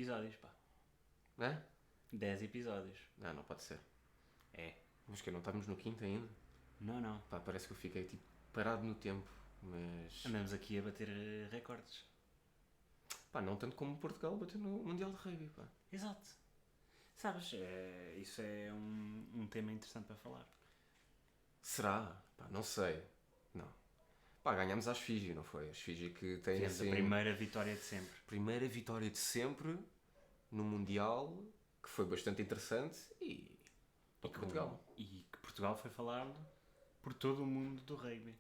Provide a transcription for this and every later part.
episódios, pá. Hã? 10 episódios. Não pode ser. É. Mas que não estamos no quinto ainda? Não. Pá, parece que eu fiquei tipo parado no tempo, mas... Andamos aqui a bater recordes. Pá, não tanto como Portugal bateu no Mundial de Rugby, pá. Exato. Sabes, isso é um tema interessante para falar. Será? Pá, não sei. Não. Pá, ganhámos às Fiji, não foi? As Fiji que têm Tivemos assim... a primeira vitória de sempre. Primeira vitória de sempre no Mundial, que foi bastante interessante e Portugal. E que Portugal foi falado por todo o mundo do rugby.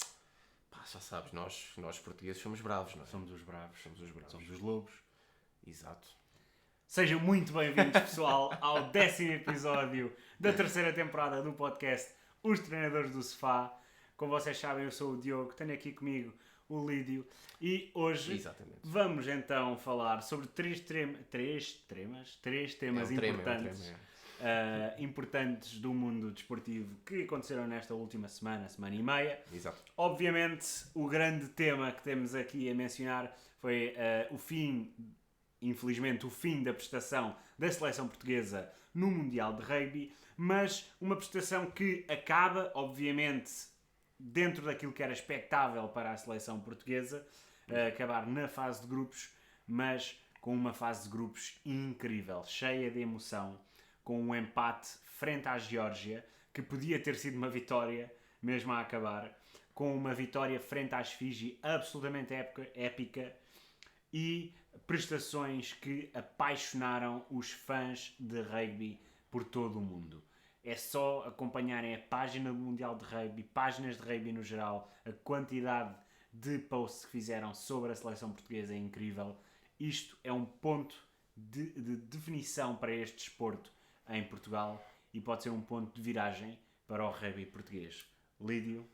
Pá, já sabes, nós portugueses somos bravos, não é? Somos os bravos. Somos os bravos. Somos os lobos. Exato. Sejam muito bem-vindos, pessoal, ao 10º episódio da terceira temporada do podcast Os Treinadores do Sofá. Como vocês sabem, eu sou o Diogo, tenho aqui comigo o Lídio e hoje Exatamente. vamos então falar sobre três temas importantes, importantes do mundo desportivo que aconteceram nesta última semana e meia. Exato. Obviamente, o grande tema que temos aqui a mencionar foi infelizmente, o fim da prestação da seleção portuguesa no Mundial de Rugby, mas uma prestação que acaba, obviamente, dentro daquilo que era expectável para a seleção portuguesa, acabar na fase de grupos, mas com uma fase de grupos incrível, cheia de emoção, com um empate frente à Geórgia, que podia ter sido uma vitória, mesmo a acabar, com uma vitória frente às Fiji absolutamente épica, e prestações que apaixonaram os fãs de rugby por todo o mundo. É só acompanharem a página do Mundial de Rugby, páginas de rugby no geral, a quantidade de posts que fizeram sobre a seleção portuguesa é incrível. Isto é um ponto de definição para este desporto em Portugal e pode ser um ponto de viragem para o rugby português. Lídio,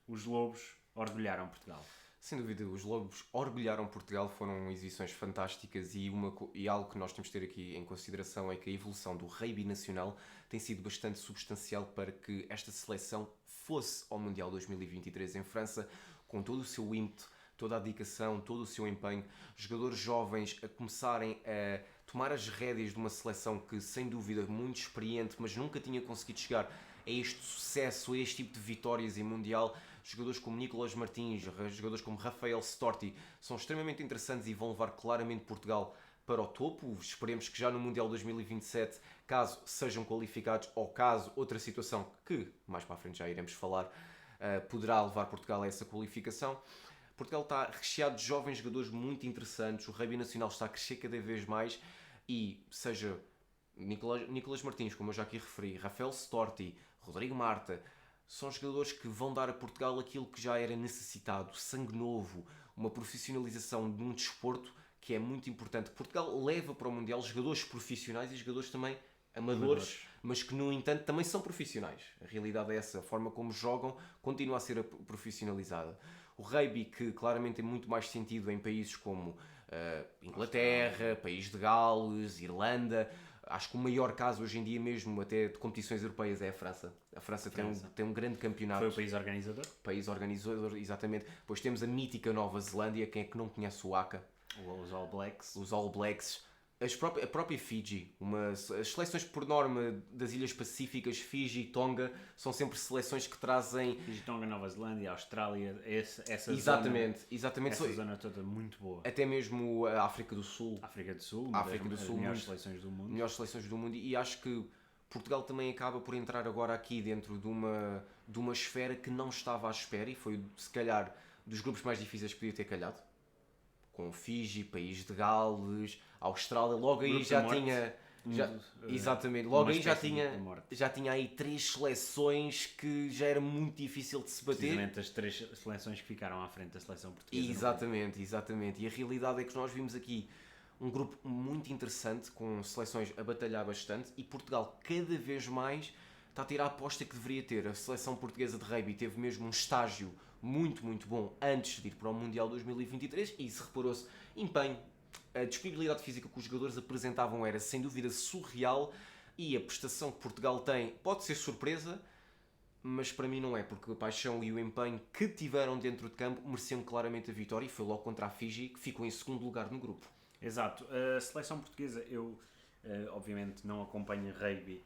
os Lobos orgulharam Portugal. Sem dúvida, os Lobos orgulharam Portugal, foram exibições fantásticas e algo que nós temos de ter aqui em consideração é que a evolução do rugby nacional tem sido bastante substancial para que esta seleção fosse ao Mundial 2023 em França, com todo o seu ímpeto, toda a dedicação, todo o seu empenho, jogadores jovens a começarem a tomar as rédeas de uma seleção que, sem dúvida, muito experiente, mas nunca tinha conseguido chegar a este sucesso, a este tipo de vitórias em Mundial. Jogadores como Nicolas Martins, jogadores como Rafael Storti são extremamente interessantes e vão levar claramente Portugal para o topo. Esperemos que já no Mundial 2027, caso sejam qualificados ou caso outra situação que mais para a frente já iremos falar, poderá levar Portugal a essa qualificação. Portugal está recheado de jovens jogadores muito interessantes, o rugby nacional está a crescer cada vez mais e seja Nicolas Martins, como eu já aqui referi, Rafael Storti, Rodrigo Marta, são jogadores que vão dar a Portugal aquilo que já era necessitado, sangue novo, uma profissionalização de um desporto que é muito importante. Portugal leva para o Mundial jogadores profissionais e jogadores também amadores, mas que no entanto também são profissionais. A realidade é essa, a forma como jogam continua a ser profissionalizada. O rugby, que claramente tem muito mais sentido em países como Inglaterra, País de Gales, Irlanda. Acho que o maior caso hoje em dia mesmo até de competições europeias é a França. A França tem um grande campeonato. Foi o país organizador? País organizador, exatamente. Depois temos a mítica Nova Zelândia, quem é que não conhece o Haka? Os All Blacks. Os All Blacks. A própria Fiji. As seleções por norma das Ilhas Pacíficas, Fiji e Tonga, são sempre seleções que trazem... Fiji, Tonga, Nova Zelândia, Austrália, essa exatamente. Essa zona toda muito boa. Até mesmo a África do Sul. África do Sul, melhores seleções do mundo. Melhores seleções do mundo. E acho que Portugal também acaba por entrar agora aqui dentro de uma esfera que não estava à espera e foi, se calhar, dos grupos mais difíceis que podia ter calhado. Com Fiji, País de Gales, Austrália, logo aí já tinha... exatamente, logo aí já tinha aí 3 seleções que já era muito difícil de se bater. Precisamente as 3 seleções que ficaram à frente da seleção portuguesa. Exatamente. E a realidade é que nós vimos aqui um grupo muito interessante, com seleções a batalhar bastante, e Portugal cada vez mais está a ter a aposta que deveria ter. A seleção portuguesa de rugby teve mesmo um estágio muito, muito bom antes de ir para o Mundial 2023 e se reparou-se empenho. A disponibilidade física que os jogadores apresentavam era sem dúvida surreal e a prestação que Portugal tem pode ser surpresa, mas para mim não é, porque a paixão e o empenho que tiveram dentro de campo mereciam claramente a vitória e foi logo contra a Fiji, que ficou em segundo lugar no grupo. Exato. A seleção portuguesa, eu obviamente não acompanho rugby,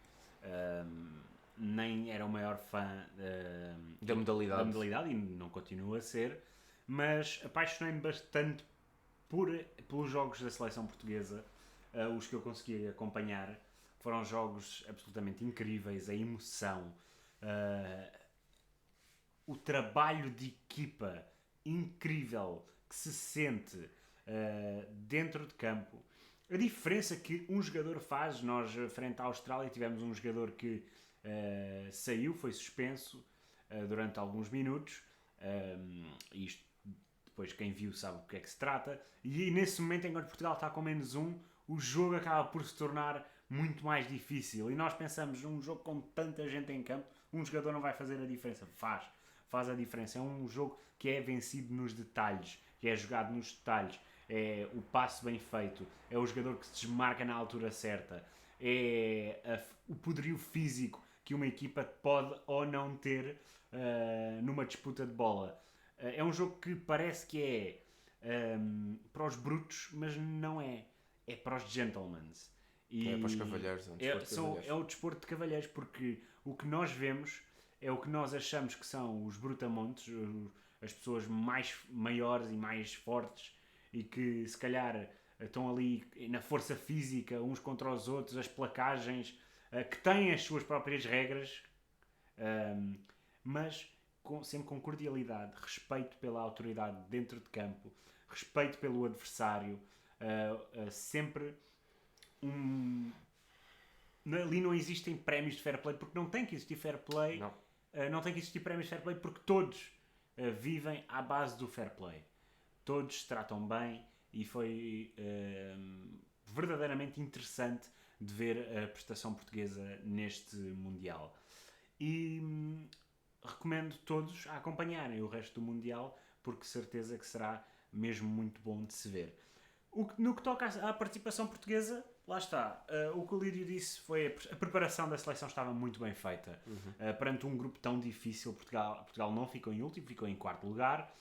nem era o maior fã Da da modalidade. modalidade e não continuo a ser, mas apaixonei-me bastante pelos jogos da seleção portuguesa. Os que eu consegui acompanhar foram jogos absolutamente incríveis, a emoção, uh, o trabalho de equipa incrível que se sente dentro de campo. A diferença que um jogador faz, nós frente à Austrália tivemos um jogador que saiu, foi suspenso durante alguns minutos, isto depois quem viu sabe o que é que se trata, e nesse momento enquanto Portugal está com menos um, o jogo acaba por se tornar muito mais difícil, e nós pensamos num jogo com tanta gente em campo, um jogador não vai fazer a diferença, faz a diferença, é um jogo que é vencido nos detalhes, que é jogado nos detalhes, é o passe bem feito, é o jogador que se desmarca na altura certa, é o poderio físico que uma equipa pode ou não ter numa disputa de bola. É um jogo que parece que é para os brutos, mas não é. É para os gentlemen. É para os cavalheiros, é um desporto de É cavalheiros. o desporto de cavalheiros, porque o que nós vemos é o que nós achamos que são os brutamontes, as pessoas mais maiores e mais fortes e que se calhar estão ali na força física uns contra os outros, as placagens, que têm as suas próprias regras, mas sempre com cordialidade, respeito pela autoridade dentro de campo, respeito pelo adversário, sempre um. Ali não existem prémios de fair play porque não tem que existir fair play, Não. não tem que existir prémios de fair play porque todos vivem à base do fair play. Todos se tratam bem e foi verdadeiramente interessante de ver a prestação portuguesa neste Mundial. E recomendo todos a acompanharem o resto do Mundial porque certeza que será mesmo muito bom de se ver. No que toca à participação portuguesa, lá está. O que o Lídio disse foi a preparação da seleção estava muito bem feita. Perante um grupo tão difícil, Portugal não ficou em último, ficou em quarto lugar.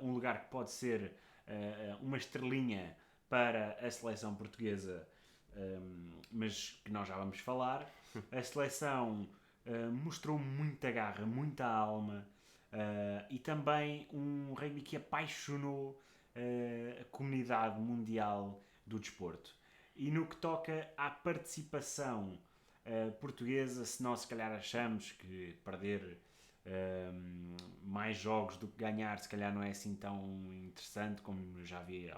Um lugar que pode ser uma estrelinha para a seleção portuguesa, mas que nós já vamos falar. A seleção mostrou muita garra, muita alma e também um rugby que apaixonou a comunidade mundial do desporto. E no que toca à participação portuguesa, se nós se calhar achamos que perder mais jogos do que ganhar se calhar não é assim tão interessante, como já vi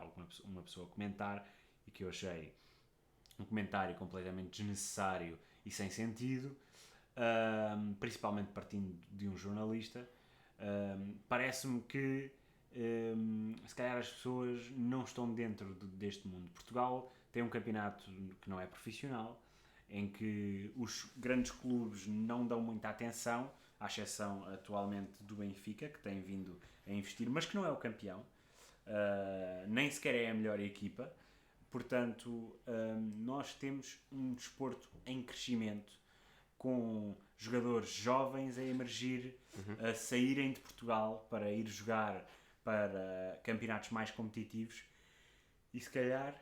uma pessoa comentar e que eu achei um comentário completamente desnecessário e sem sentido, principalmente partindo de um jornalista. Parece-me que se calhar as pessoas não estão dentro deste mundo. Portugal tem um campeonato que não é profissional, em que os grandes clubes não dão muita atenção, à exceção atualmente do Benfica, que tem vindo a investir, mas que não é o campeão, nem sequer é a melhor equipa. Portanto, nós temos um desporto em crescimento, com jogadores jovens a emergir, a saírem de Portugal para ir jogar para campeonatos mais competitivos, e se calhar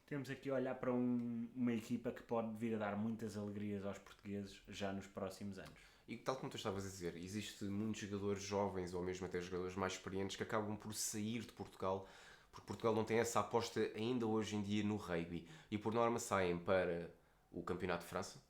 temos aqui a olhar para uma equipa que pode vir a dar muitas alegrias aos portugueses já nos próximos anos. E tal como tu estavas a dizer, existe muitos jogadores jovens ou mesmo até jogadores mais experientes que acabam por sair de Portugal porque Portugal não tem essa aposta ainda hoje em dia no rugby e por norma saem para o Campeonato de França,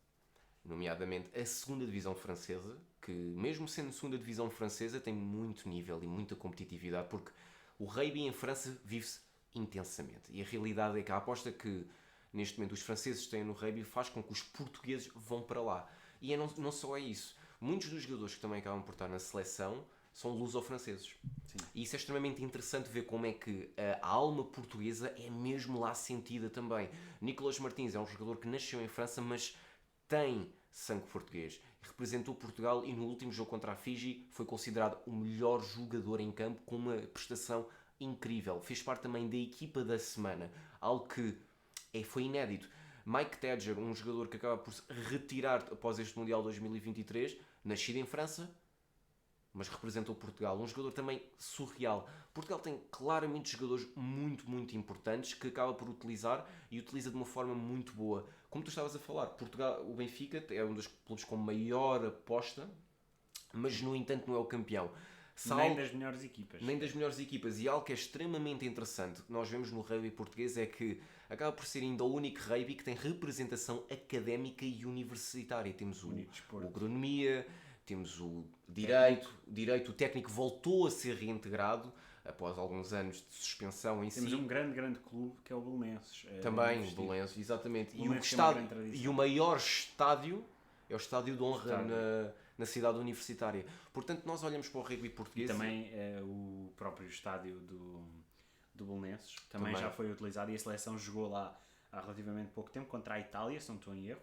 nomeadamente a segunda divisão francesa, que mesmo sendo segunda divisão francesa tem muito nível e muita competitividade porque o rugby em França vive-se intensamente e a realidade é que a aposta que neste momento os franceses têm no rugby faz com que os portugueses vão para lá. E não só é isso, muitos dos jogadores que também acabam por estar na seleção são luso-franceses. Sim. E isso é extremamente interessante ver como é que a alma portuguesa é mesmo lá sentida também. Nicolas Martins é um jogador que nasceu em França, mas tem sangue português. Representou Portugal e no último jogo contra a Fiji foi considerado o melhor jogador em campo com uma prestação incrível. Fez parte também da equipa da semana, algo que foi inédito. Mike Tadger, um jogador que acaba por se retirar após este Mundial 2023, nascido em França, mas representou Portugal. Um jogador também surreal. Portugal tem claramente jogadores muito, muito importantes que acaba por utilizar e utiliza de uma forma muito boa. Como tu estavas a falar, Portugal, o Benfica é um dos clubes com maior aposta, mas no entanto não é o campeão. Nem das melhores equipas. Nem das melhores equipas. E algo que é extremamente interessante que nós vemos no rugby português é que acaba por ser ainda o único rugby que tem representação académica e universitária. Temos o agronomia, temos o direito, o técnico voltou a ser reintegrado após alguns anos de suspensão em si. Temos um grande clube que é o Belenenses. Também, o Belenenses, exatamente. E o maior estádio é o Estádio de Honra na cidade universitária. Portanto, nós olhamos para o rugby português. E também o próprio estádio do Belenenses também já foi utilizado e a seleção jogou lá há relativamente pouco tempo contra a Itália, se não estou em erro.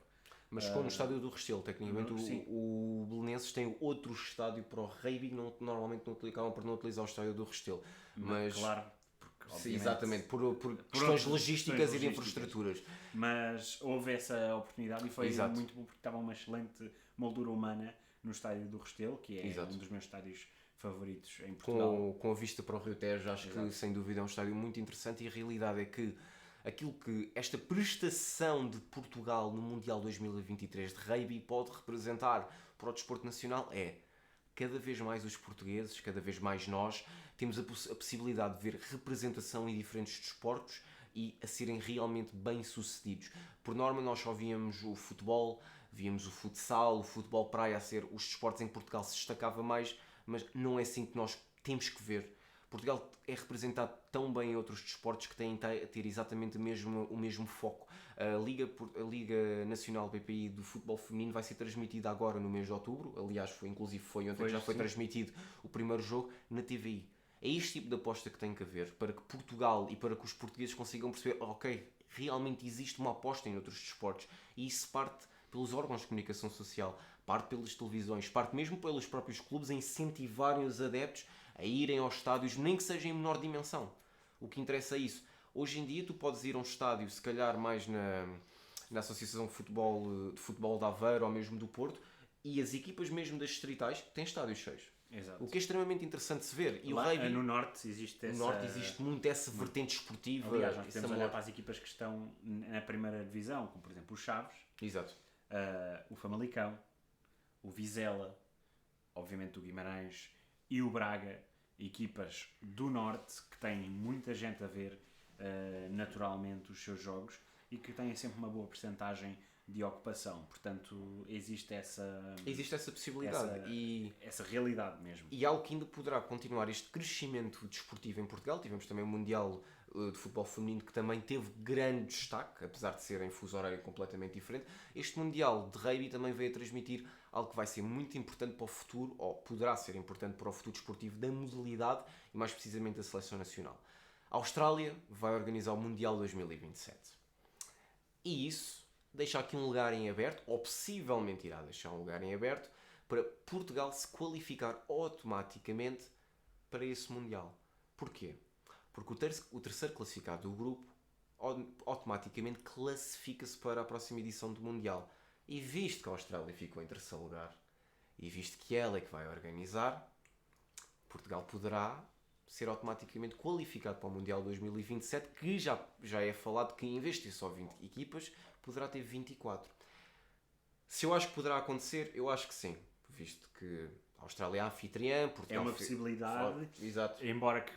Mas ficou no estádio do Restelo, tecnicamente. O Belenenses tem outro estádio para o rugby, normalmente não acabam por não utilizar o estádio do Restelo. Mas, claro, porque, exatamente, por questões logísticas e de infraestruturas. Mas houve essa oportunidade e foi muito bom porque estava uma excelente moldura humana no estádio do Restelo, que é um dos meus estádios favoritos em Portugal. Com a vista para o Rio Tejo, acho que sem dúvida é um estádio muito interessante e a realidade é que aquilo que esta prestação de Portugal no Mundial 2023 de rugby pode representar para o desporto nacional é cada vez mais os portugueses, cada vez mais nós, temos a possibilidade de ver representação em diferentes desportos e a serem realmente bem-sucedidos. Por norma, nós só víamos o futebol, víamos o futsal, o futebol praia a ser os desportos em Portugal se destacava mais, mas não é assim que nós temos que ver. Portugal é representado tão bem em outros desportos que têm a ter exatamente o mesmo foco. A Liga Nacional BPI do Futebol Feminino vai ser transmitida agora no mês de outubro. Aliás, foi ontem que já foi transmitido o primeiro jogo na TVI. É este tipo de aposta que tem que haver para que Portugal e para que os portugueses consigam perceber, ok, realmente existe uma aposta em outros desportos. E isso parte pelos órgãos de comunicação social, parte pelas televisões, parte mesmo pelos próprios clubes a incentivarem os adeptos a irem aos estádios, nem que seja em menor dimensão. O que interessa é isso. Hoje em dia tu podes ir a um estádio, se calhar mais na Associação de Futebol de Aveiro ou mesmo do Porto, e as equipas mesmo das distritais têm estádios cheios. Exato. O que é extremamente interessante de se ver. E lá, o rugby, no Norte existe muito essa vertente esportiva. Aliás, nós podemos olhar para as equipas que estão na primeira divisão, como por exemplo o Chaves, exato. O Famalicão, o Vizela, obviamente o Guimarães e o Braga, equipas do Norte que têm muita gente a ver naturalmente os seus jogos e que têm sempre uma boa percentagem de ocupação. Portanto, existe essa possibilidade essa realidade mesmo. E algo que ainda poderá continuar este crescimento desportivo em Portugal. Tivemos também o Mundial de Futebol Feminino que também teve grande destaque, apesar de ser em fuso horário completamente diferente. Este Mundial de Rugby também veio a transmitir algo que vai ser muito importante para o futuro, ou poderá ser importante para o futuro desportivo da modalidade e mais precisamente da seleção nacional. A Austrália vai organizar o Mundial 2027. E isso deixa aqui um lugar em aberto, ou possivelmente irá deixar um lugar em aberto, para Portugal se qualificar automaticamente para esse Mundial. Porquê? Porque o terceiro classificado do grupo automaticamente classifica-se para a próxima edição do Mundial. E visto que a Austrália ficou em terceiro lugar, e visto que ela é que vai organizar, Portugal poderá ser automaticamente qualificado para o Mundial 2027, que já é falado que em vez de ter só 20 equipas, poderá ter 24. Se eu acho que poderá acontecer, eu acho que sim, visto que a Austrália é anfitriã, Portugal é uma possibilidade, exato. Embora que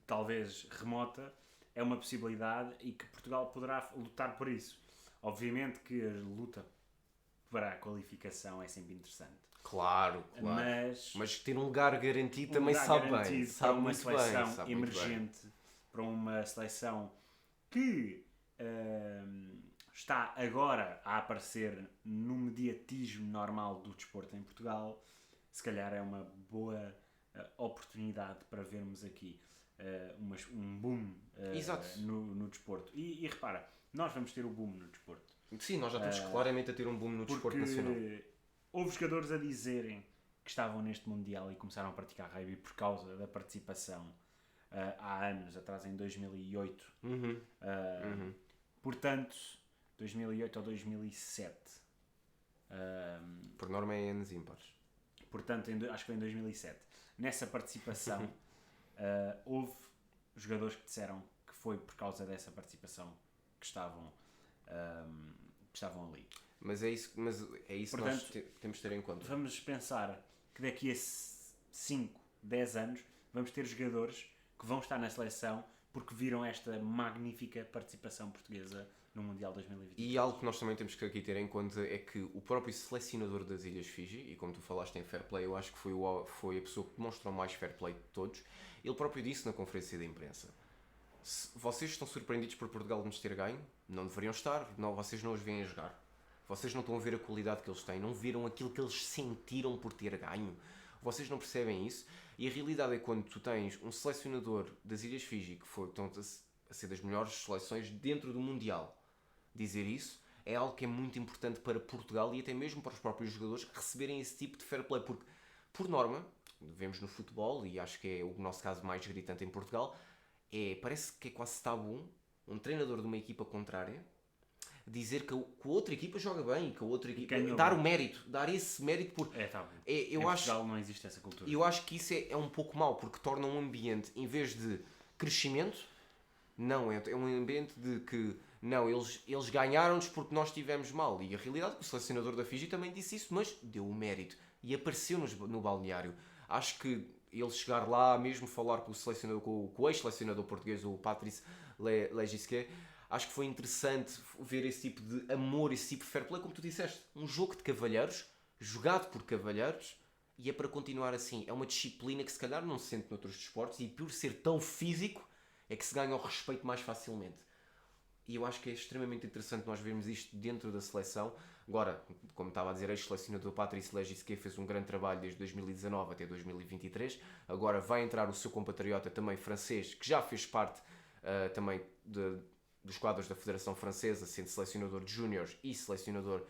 talvez remota, é uma possibilidade e que Portugal poderá lutar por isso. Obviamente que a luta para a qualificação é sempre interessante. Claro. Mas ter um lugar garantido também sabe bem. Sabe para uma seleção emergente, para uma seleção que está agora a aparecer no mediatismo normal do desporto em Portugal, se calhar é uma boa oportunidade para vermos aqui um boom no desporto. E repara, nós vamos ter o boom no desporto. Sim, nós já estamos claramente a ter um boom no desporto nacional. Houve jogadores a dizerem que estavam neste Mundial e começaram a praticar rugby por causa da participação há anos atrás, em 2008. Portanto, 2008 ou 2007. Por norma é anos ímpares. Portanto, acho que foi em 2007. Nessa participação, houve jogadores que disseram que foi por causa dessa participação que estavam ali. Mas é isso que nós temos de ter em conta. Vamos pensar que daqui a 5, 10 anos vamos ter jogadores que vão estar na seleção porque viram esta magnífica participação portuguesa no Mundial 2023. E algo que nós também temos que aqui ter em conta é que o próprio selecionador das Ilhas Fiji, e como tu falaste em fair play, eu acho que foi a pessoa que demonstrou mais fair play de todos, ele próprio disse na conferência de imprensa: se vocês estão surpreendidos por Portugal nos ter ganho, não deveriam estar, não, vocês não os veem a jogar. Vocês não estão a ver a qualidade que eles têm, não viram aquilo que eles sentiram por ter ganho. Vocês não percebem isso. E a realidade é que quando tu tens um selecionador das Ilhas Fiji, que estão a ser das melhores seleções dentro do Mundial, dizer isso é algo que é muito importante para Portugal e até mesmo para os próprios jogadores receberem esse tipo de fair play. Porque, por norma, vemos no futebol, e acho que é o nosso caso mais gritante em Portugal, parece que é quase tabu um treinador de uma equipa contrária dizer que a outra equipa joga bem, que a outra equipa dar o mérito, dar esse mérito porque em Portugal não existe essa cultura. Eu acho que isso é um pouco mau, porque torna um ambiente, em vez de crescimento, não, é um ambiente de que não, eles ganharam-nos porque nós estivemos mal. E a realidade é que o selecionador da Fiji também disse isso, mas deu o mérito e apareceu no balneário. Acho que ele chegar lá, mesmo falar com o ex-selecionador português, o Patrice Legisquet, acho que foi interessante ver esse tipo de amor, esse tipo de fair play, como tu disseste. Um jogo de cavalheiros, jogado por cavalheiros, e é para continuar assim. É uma disciplina que se calhar não se sente noutros desportos, e por ser tão físico, é que se ganha o respeito mais facilmente. E eu acho que é extremamente interessante nós vermos isto dentro da seleção. Agora, como estava a dizer, ex-selecionador Patrice Legisquet fez um grande trabalho desde 2019 até 2023. Agora vai entrar o seu compatriota também francês, que já fez parte também dos quadros da Federação Francesa, sendo selecionador de júniores e selecionador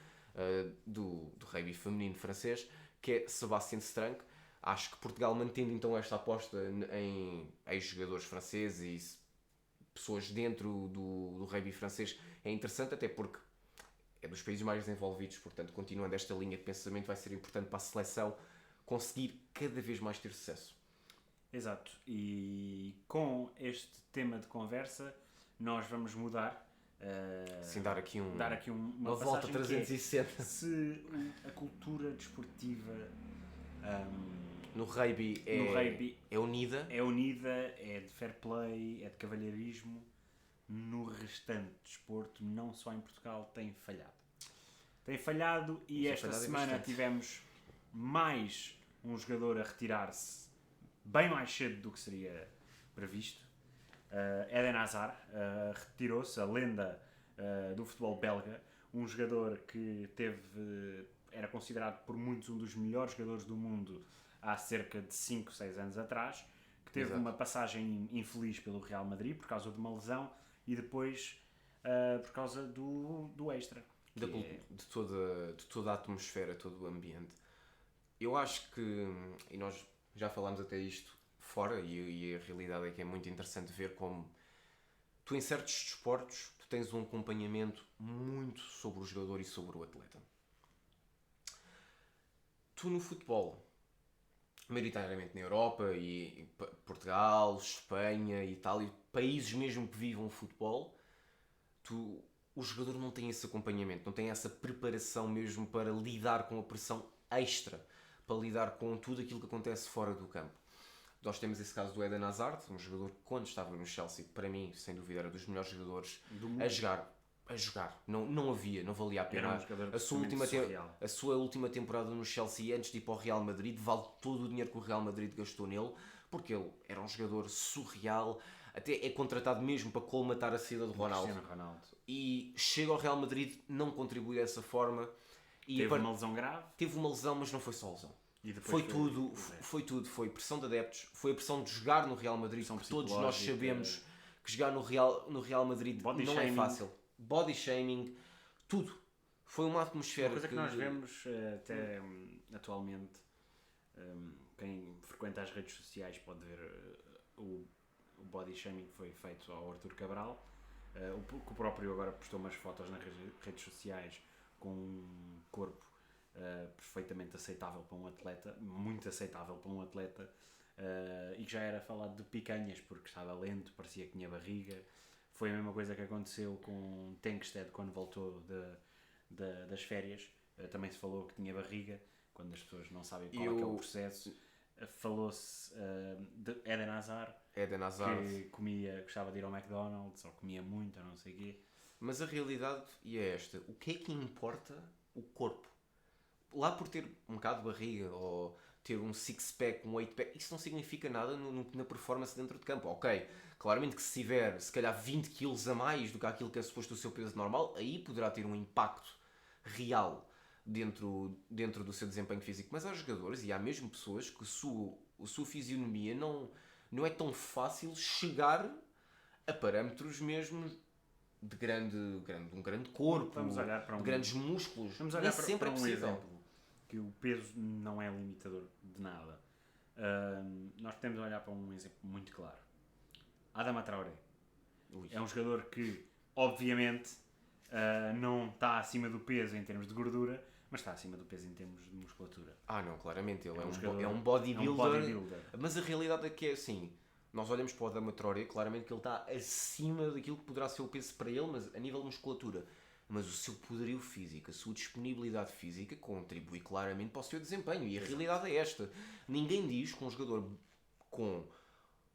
do rugby feminino francês, que é Sébastien Strange. Acho que Portugal, mantendo então esta aposta em ex-jogadores franceses e pessoas dentro do rugby francês, é interessante, até porque é dos países mais desenvolvidos, portanto, continuando esta linha de pensamento, vai ser importante para a seleção conseguir cada vez mais ter sucesso. Exato. E com este tema de conversa, nós vamos mudar. Sim, dar aqui uma volta 360. Se a cultura desportiva no rugby é unida. É unida, é de fair play, é de cavalheirismo. No restante desporto, não só em Portugal, tem falhado. Tem falhado e esta semana tivemos mais um jogador a retirar-se bem mais cedo do que seria previsto. Eden Hazard retirou-se, a lenda do futebol belga, um jogador que era considerado por muitos um dos melhores jogadores do mundo há cerca de 5, 6 anos atrás, que teve uma passagem infeliz pelo Real Madrid por causa de uma lesão e depois por causa do extra. De toda a atmosfera, todo o ambiente. Eu acho que, e nós já falámos até isto fora, e a realidade é que é muito interessante ver como tu em certos desportos tu tens um acompanhamento muito sobre o jogador e sobre o atleta. Tu no futebol, maioritariamente na Europa e Portugal, Espanha, Itália, países mesmo que vivam o futebol, o jogador não tem esse acompanhamento, não tem essa preparação mesmo para lidar com a pressão extra, para lidar com tudo aquilo que acontece fora do campo. Nós temos esse caso do Eden Hazard, um jogador que quando estava no Chelsea, para mim, sem dúvida, era dos melhores jogadores a jogar. Não valia a pena. A sua última temporada no Chelsea, antes de ir para o Real Madrid, vale todo o dinheiro que o Real Madrid gastou nele, porque ele era um jogador surreal, até é contratado mesmo para colmatar a saída de Ronaldo. E chega ao Real Madrid, não contribui dessa forma. Teve uma lesão grave? Teve uma lesão, mas não foi só lesão. Foi tudo. Foi pressão de adeptos, foi a pressão de jogar no Real Madrid, porque todos nós sabemos que jogar no Real Madrid não é fácil. Body shaming, tudo. Foi uma atmosfera. Uma coisa que nós vemos até atualmente, quem frequenta as redes sociais pode ver o body shaming que foi feito ao Arthur Cabral, que o próprio agora postou umas fotos nas redes sociais com um corpo perfeitamente aceitável para um atleta, muito aceitável para um atleta, e que já era falado de picanhas porque estava lento, parecia que tinha barriga. Foi a mesma coisa que aconteceu com Tankstead quando voltou das férias. Também se falou que tinha barriga, quando as pessoas não sabem qual é que é o processo. Falou-se de Eden Hazard, que gostava de ir ao McDonald's, ou comia muito, ou não sei o quê. Mas a realidade é esta: o que é que importa o corpo? Lá por ter um bocado de barriga ou ter um six-pack, um eight-pack, isso não significa nada na performance dentro de campo. Ok, claramente que se tiver se calhar 20 kg a mais do que aquilo que é suposto o seu peso normal, aí poderá ter um impacto real dentro do seu desempenho físico. Mas há jogadores e há mesmo pessoas que a sua fisionomia não é tão fácil chegar a parâmetros mesmo de um grande corpo, Vamos olhar para de grandes músculos. Vamos olhar sempre para é um possível. exemplo, que o peso não é limitador de nada. Nós podemos olhar para um exemplo muito claro. Adama Traoré. Ui. É um jogador que, obviamente, não está acima do peso em termos de gordura, mas está acima do peso em termos de musculatura. Não, claramente, ele jogador, é um bodybuilder, bodybuilder. Mas a realidade é que é assim, nós olhamos para o Adama Traoré, claramente que ele está acima daquilo que poderá ser o peso para ele, mas a nível de musculatura. Mas o seu poderio físico, a sua disponibilidade física contribui claramente para o seu desempenho. E a realidade é esta. Ninguém diz que um jogador com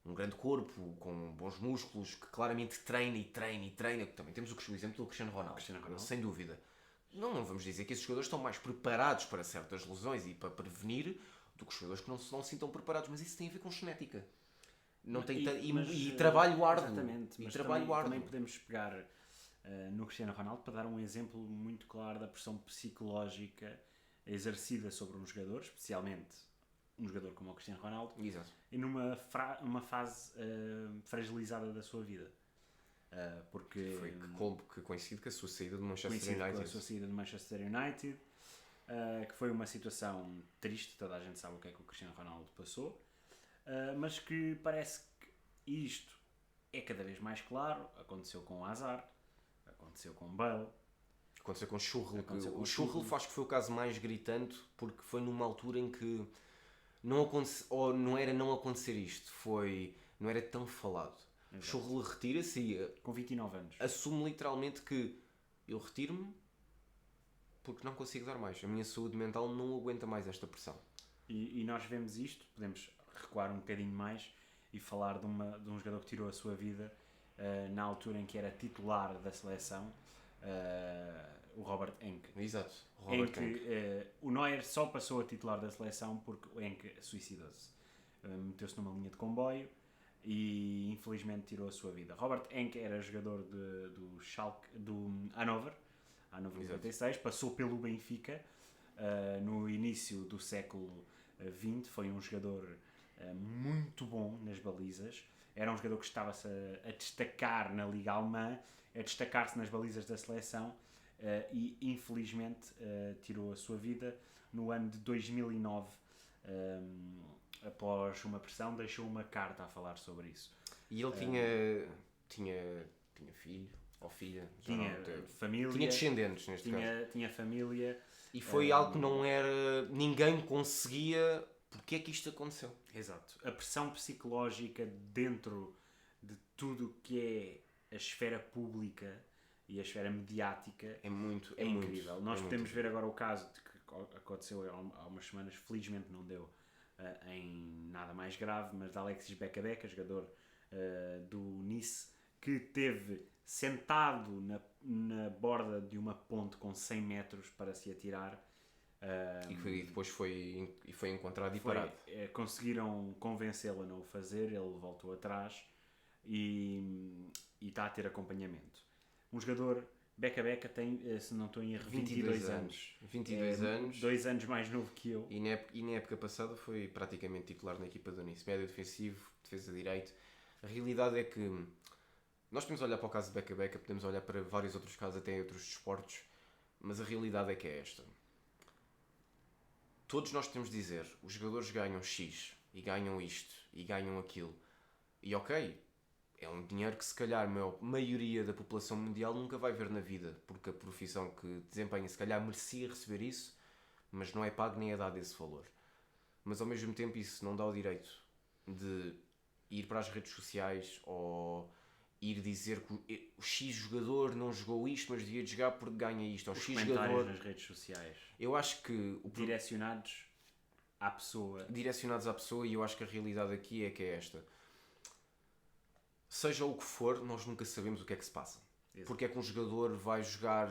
um grande corpo, com bons músculos, que claramente treina e treina e treina, também temos o exemplo do Cristiano Ronaldo, sem dúvida. Não vamos dizer que esses jogadores estão mais preparados para certas lesões e para prevenir do que os jogadores que não se sintam preparados, mas isso tem a ver com genética. E trabalho árduo. Exatamente, mas também podemos pegar no Cristiano Ronaldo para dar um exemplo muito claro da pressão psicológica exercida sobre um jogador, especialmente um jogador como o Cristiano Ronaldo. Exato. E numa fase fragilizada da sua vida. Porque foi que coincide com a sua saída de Manchester United. Que foi uma situação triste, toda a gente sabe o que é que o Cristiano Ronaldo passou, mas que parece que isto é cada vez mais claro. Aconteceu com o Hazard, aconteceu com o Bale, aconteceu com o Schürrle. O Schürrle acho que foi o caso mais gritante, porque foi numa altura em que não era não acontecer isto, não era tão falado. Schürrle retira-se e com 29 anos assume literalmente que eu retiro-me porque não consigo dar mais, a minha saúde mental não aguenta mais esta pressão. E nós vemos isto, podemos recuar um bocadinho mais e falar de um jogador que tirou a sua vida na altura em que era titular da seleção, o Robert Enke. Exato, o Neuer só passou a titular da seleção porque o Enke suicidou-se, meteu-se numa linha de comboio e infelizmente tirou a sua vida. Robert Enke era jogador do Schalke, do Hannover 96, passou pelo Benfica no início do século XX, foi um jogador muito bom nas balizas, era um jogador que estava-se a destacar na Liga Alemã, a destacar-se nas balizas da seleção, e infelizmente tirou a sua vida no ano de 2009, após uma pressão. Deixou uma carta a falar sobre isso. E ele tinha filho ou filha, tinha família, tinha descendentes neste caso. Tinha família. E foi algo que não era, ninguém conseguia. Porque é que isto aconteceu? Exato. A pressão psicológica dentro de tudo que é a esfera pública e a esfera mediática é incrível. Nós podemos muito ver agora o caso de que aconteceu há umas semanas, felizmente não deu em nada mais grave, mas de Alexis Beka, jogador do Nice, que teve sentado na borda de uma ponte com 100 metros para se atirar. E depois foi encontrado e parado. Conseguiram convencê-lo a não o fazer, ele voltou atrás e está a ter acompanhamento. Um jogador, Beka tem, se não estou em erro, 22 anos. 22 anos. 2 anos mais novo que eu. E na época passada foi praticamente titular na equipa do Nice. Médio defensivo, defesa direito. A realidade é que nós podemos olhar para o caso de Beka, podemos olhar para vários outros casos, até em outros desportos, mas a realidade é que é esta. Todos nós temos de dizer, os jogadores ganham X, e ganham isto, e ganham aquilo. E ok, é um dinheiro que se calhar a maioria da população mundial nunca vai ver na vida, porque a profissão que desempenha se calhar merecia receber isso, mas não é pago nem é dado esse valor. Mas ao mesmo tempo isso não dá o direito de ir para as redes sociais ou ir dizer que o X jogador não jogou isto, mas devia jogar porque ganha isto. Ou Os X comentários jogador... nas redes sociais Eu acho que... direcionados à pessoa. Direcionados à pessoa, e eu acho que a realidade aqui é que é esta. Seja o que for, nós nunca sabemos o que é que se passa. Exato. Porque é que um jogador vai jogar,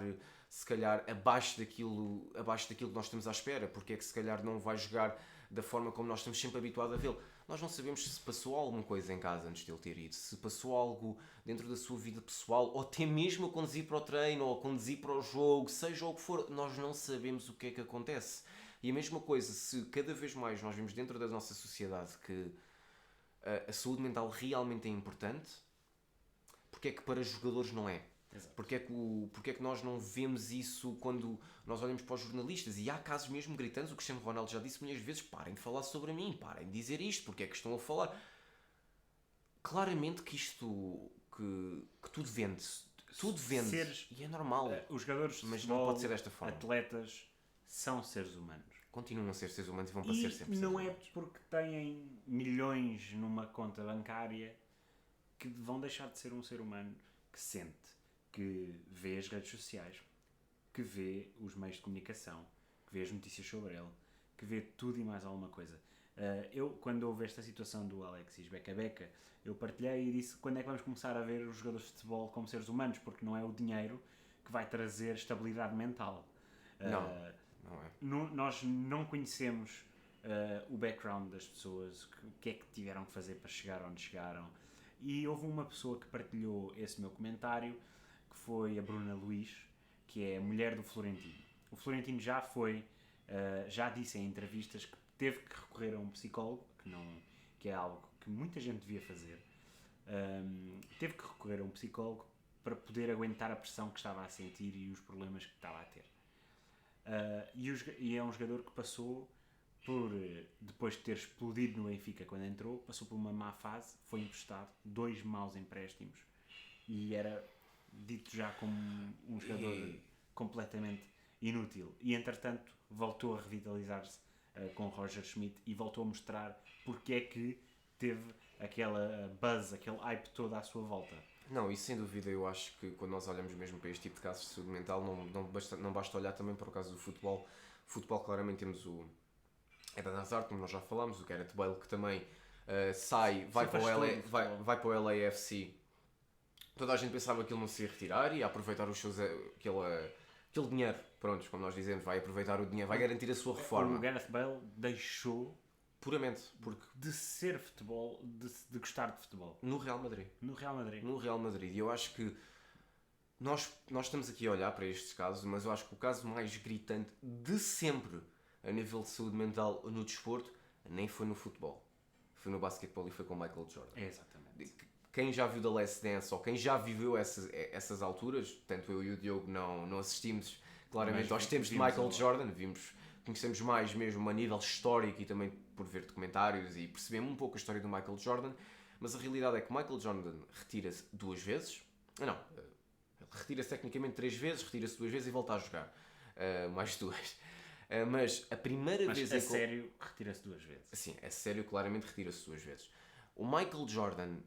se calhar, abaixo daquilo que nós estamos à espera. Porque é que se calhar não vai jogar da forma como nós estamos sempre habituados a vê-lo. Nós não sabemos se passou alguma coisa em casa antes de ele ter ido, se passou algo dentro da sua vida pessoal, ou até mesmo a conduzir para o treino, ou a conduzir para o jogo, seja o que for, nós não sabemos o que é que acontece. E a mesma coisa, se cada vez mais nós vemos dentro da nossa sociedade que a saúde mental realmente é importante, porque é que para jogadores não é? Exato. Porque é que nós não vemos isso quando nós olhamos para os jornalistas? E há casos mesmo gritantes, o Cristiano Ronaldo já disse milhas vezes, parem de falar sobre mim, parem de dizer isto, porque é que estão a falar? Claramente que isto, que tudo vende, e é normal, Os jogadores de mas futebol, não pode ser desta forma. atletas, são seres humanos. Continuam a ser seres humanos e vão para E ser sempre não seres é humanos. porque têm milhões numa conta bancária que vão deixar de ser um ser humano que sente, que vê as redes sociais, que vê os meios de comunicação, que vê as notícias sobre ele, que vê tudo e mais alguma coisa. Eu, quando houve esta situação do Alexis Beca-Beca, eu partilhei e disse quando é que vamos começar a ver os jogadores de futebol como seres humanos, porque não é o dinheiro que vai trazer estabilidade mental. Não é. Nós não conhecemos o background das pessoas, o que é que tiveram que fazer para chegar onde chegaram. E houve uma pessoa que partilhou esse meu comentário, que foi a Bruna Luís, que é a mulher do Florentino. O Florentino já disse em entrevistas que teve que recorrer a um psicólogo, que é algo que muita gente devia fazer. Teve que recorrer a um psicólogo para poder aguentar a pressão que estava a sentir e os problemas que estava a ter. E é um jogador que passou por, depois de ter explodido no Benfica quando entrou, passou por uma má fase, foi emprestado, 2 maus empréstimos e era dito já como um jogador completamente inútil. E entretanto voltou a revitalizar-se com Roger Schmidt e voltou a mostrar porque é que teve aquela buzz, aquele hype todo à sua volta. Não, e sem dúvida eu acho que quando nós olhamos mesmo para este tipo de casos de saúde mental não basta olhar também para o caso do futebol. Futebol claramente temos o Eden Hazard, como nós já falámos, o Gareth Bale que também vai para o LAFC. Toda a gente pensava que ele não se ia retirar e ia aproveitar os seus, aquele dinheiro, pronto, como nós dizemos, vai aproveitar o dinheiro, vai garantir a sua reforma. O Gareth Bale deixou Puramente, porque de ser futebol, de gostar de futebol. no Real Madrid. No Real Madrid. No Real Madrid. E eu acho que nós estamos aqui a olhar para estes casos, mas eu acho que o caso mais gritante de sempre a nível de saúde mental no desporto nem foi no futebol. Foi no basquetebol e foi com Michael Jordan. Exatamente. Quem já viu The Last Dance ou quem já viveu essas alturas, tanto eu e o Diogo não assistimos claramente aos tempos de Michael Jordan, conhecemos mais mesmo a nível histórico e também por ver documentários e percebemos um pouco a história do Michael Jordan, mas a realidade é que Michael Jordan retira-se 2 vezes, retira-se tecnicamente 3 vezes, retira-se 2 vezes e volta a jogar, mais 2. Mas a primeira vez... Mas a sério, retira-se 2 vezes. Sim, a sério, claramente retira-se 2 vezes. O Michael Jordan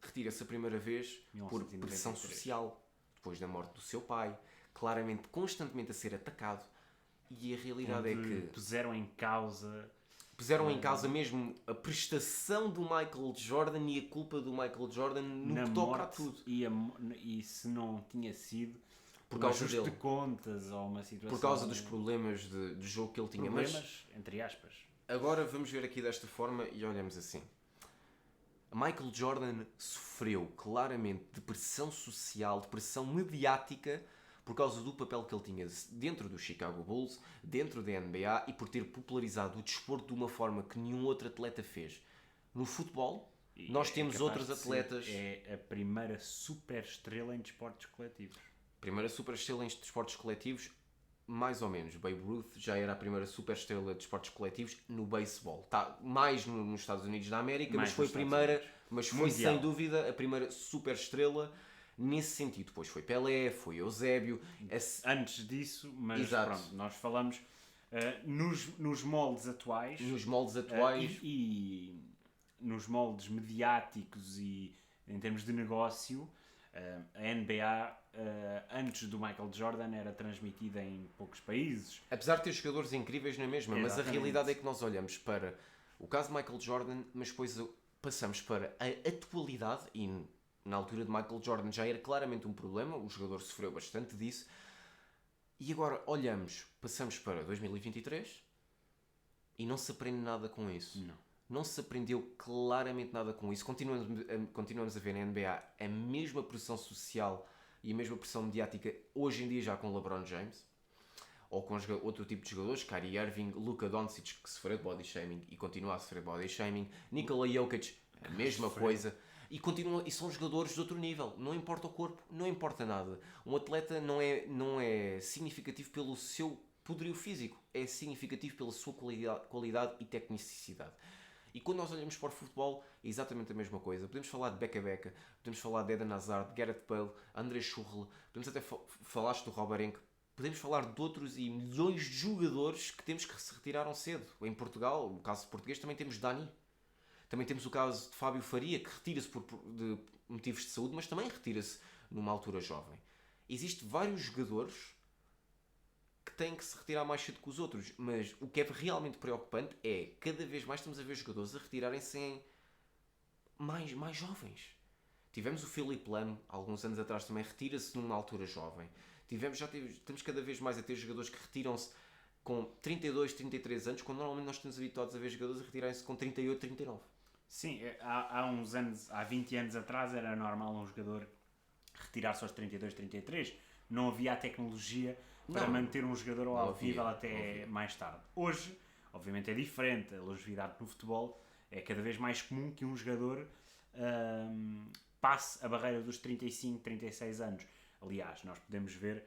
retira-se a primeira vez por pressão social, depois da morte do seu pai, claramente, constantemente a ser atacado, e a realidade é que... Puseram em causa mesmo a prestação do Michael Jordan e a culpa do Michael Jordan no que toca a tudo. E se não tinha sido por um causa ajuste dele, de contas ou uma situação... por causa dos problemas de jogo que ele tinha. Problemas, entre aspas. Agora vamos ver aqui desta forma e olhamos assim. Michael Jordan sofreu claramente de pressão social, de pressão mediática, por causa do papel que ele tinha dentro do Chicago Bulls, dentro da NBA e por ter popularizado o desporto de uma forma que nenhum outro atleta fez. No futebol, nós temos outros atletas... É a primeira super estrela em desportos coletivos. Primeira super estrela em desportos coletivos, mais ou menos. Babe Ruth já era a primeira super estrela de desportos coletivos no beisebol. Está mais nos Estados Unidos da América, mas foi sem dúvida a primeira super estrela nesse sentido. Depois foi Pelé, foi Eusébio. Antes disso, mas exato. Pronto, nós falamos nos moldes atuais. Nos moldes atuais. E nos moldes mediáticos e em termos de negócio, a NBA, antes do Michael Jordan, era transmitida em poucos países. Apesar de ter jogadores incríveis na mesma, mas a Exatamente. realidade é que nós olhamos para o caso de Michael Jordan, mas depois passamos para a atualidade, e na altura de Michael Jordan já era claramente um problema, o jogador sofreu bastante disso, e agora passamos para 2023 e não se aprende nada com isso. Não se aprendeu claramente nada com isso. Continuamos a ver na NBA a mesma pressão social e a mesma pressão mediática hoje em dia já com LeBron James ou com outro tipo de jogadores, Kyrie Irving, Luka Doncic, que sofreu de body shaming e continua a sofrer de body shaming, Nikola Jokic, a mesma coisa, e são jogadores de outro nível. Não importa o corpo, não importa nada. Um atleta não é significativo pelo seu poderio físico, é significativo pela sua qualidade e tecnicidade. E quando nós olhamos para o futebol, é exatamente a mesma coisa. Podemos falar de Becca Becca, podemos falar de Eden Hazard, de Gareth Bale, André Schürrle, podemos até falaste do Robert, podemos falar de outros e milhões de jogadores que temos que se retiraram cedo. Em Portugal, no caso português, também temos Dani. Também temos o caso de Fábio Faria, que retira-se de motivos de saúde, mas também retira-se numa altura jovem. Existem vários jogadores que têm que se retirar mais cedo que os outros, mas o que é realmente preocupante é cada vez mais estamos a ver jogadores a retirarem-se mais jovens. Tivemos o Philippe Lam, há alguns anos atrás também retira-se numa altura jovem. Estamos cada vez mais a ter jogadores que retiram-se com 32, 33 anos, quando normalmente nós estamos habituados a ver jogadores a retirarem-se com 38, 39. Sim, há uns anos, há 20 anos atrás era normal um jogador retirar-se aos 32, 33. Não havia a tecnologia para manter um jogador ao nível até mais tarde. Hoje, obviamente é diferente, a longevidade no futebol é cada vez mais comum que um jogador passe a barreira dos 35, 36 anos. Aliás, nós podemos ver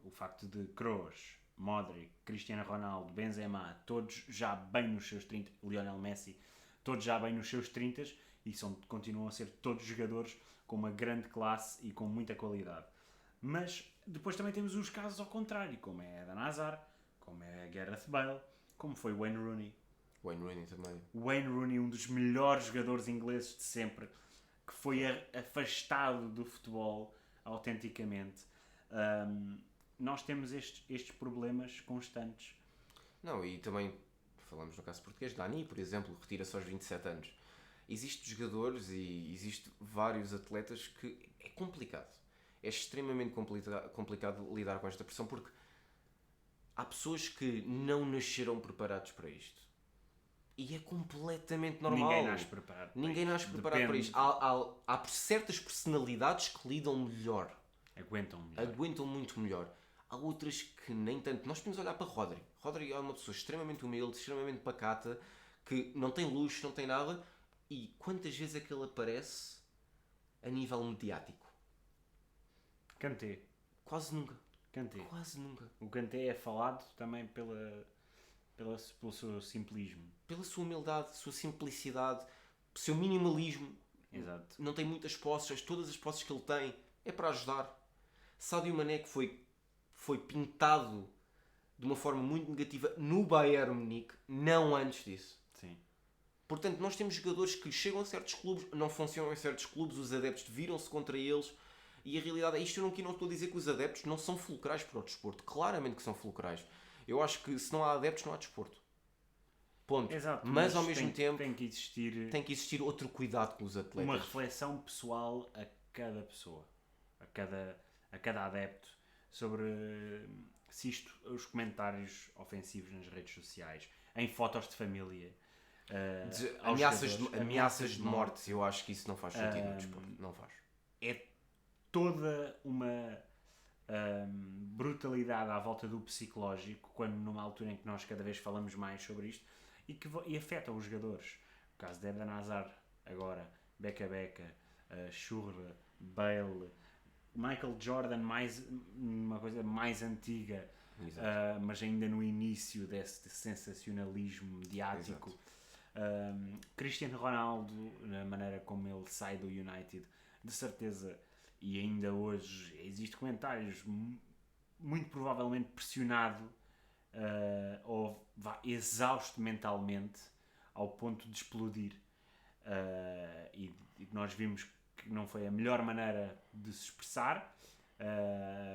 o facto de Kroos, Modric, Cristiano Ronaldo, Benzema, todos já bem nos seus 30, Lionel Messi, todos já bem nos seus 30 e continuam a ser todos jogadores com uma grande classe e com muita qualidade. Mas depois também temos os casos ao contrário, como é Eden Hazard, como é Gareth Bale, como foi Wayne Rooney. Wayne Rooney também. Wayne Rooney, um dos melhores jogadores ingleses de sempre, que foi afastado do futebol autenticamente. Nós temos estes problemas constantes. Não, e também falamos no caso português, Dani, por exemplo, retira-se aos 27 anos. Existem jogadores e existem vários atletas que é complicado. É extremamente complicado lidar com esta pressão porque há pessoas que não nasceram preparados para isto. E é completamente normal. Ninguém nasce preparado para isto. Há certas personalidades que lidam melhor. Aguentam muito melhor. Há outras que nem tanto. Nós podemos olhar para Rodri. Rodri é uma pessoa extremamente humilde, extremamente pacata, que não tem luxo, não tem nada. E quantas vezes é que ele aparece a nível mediático? Kanté. Quase nunca. Quase nunca. O Kanté é falado também pelo seu simplismo. Pela sua humildade, sua simplicidade, seu minimalismo. Exato. Não tem muitas posses, todas as posses que ele tem é para ajudar. Sadio Mané, que foi pintado de uma forma muito negativa no Bayern Munique, não antes disso. Sim. Portanto, nós temos jogadores que chegam a certos clubes, não funcionam em certos clubes, os adeptos viram-se contra eles, e a realidade é isto. Eu não estou a dizer que os adeptos não são fulcrais para o desporto. Claramente que são fulcrais. Eu acho que se não há adeptos, não há desporto. Ponto. Exato, mas ao mesmo tempo tem que existir outro cuidado com os atletas. Uma reflexão pessoal a cada pessoa, a cada adepto, sobre se os comentários ofensivos nas redes sociais, em fotos de família, ameaças de morte. Eu acho que isso não faz sentido no desporto. Não faz. É toda uma brutalidade à volta do psicológico, quando numa altura em que nós cada vez falamos mais sobre isto, e afeta os jogadores. O caso de Eden Hazard agora, Becca Becca, Schürrle, Bale, Michael Jordan, uma coisa mais antiga, mas ainda no início desse sensacionalismo mediático. Cristiano Ronaldo, na maneira como ele sai do United, de certeza, e ainda hoje existem comentários, muito provavelmente pressionado ou exausto mentalmente ao ponto de explodir. E nós vimos que não foi a melhor maneira de se expressar,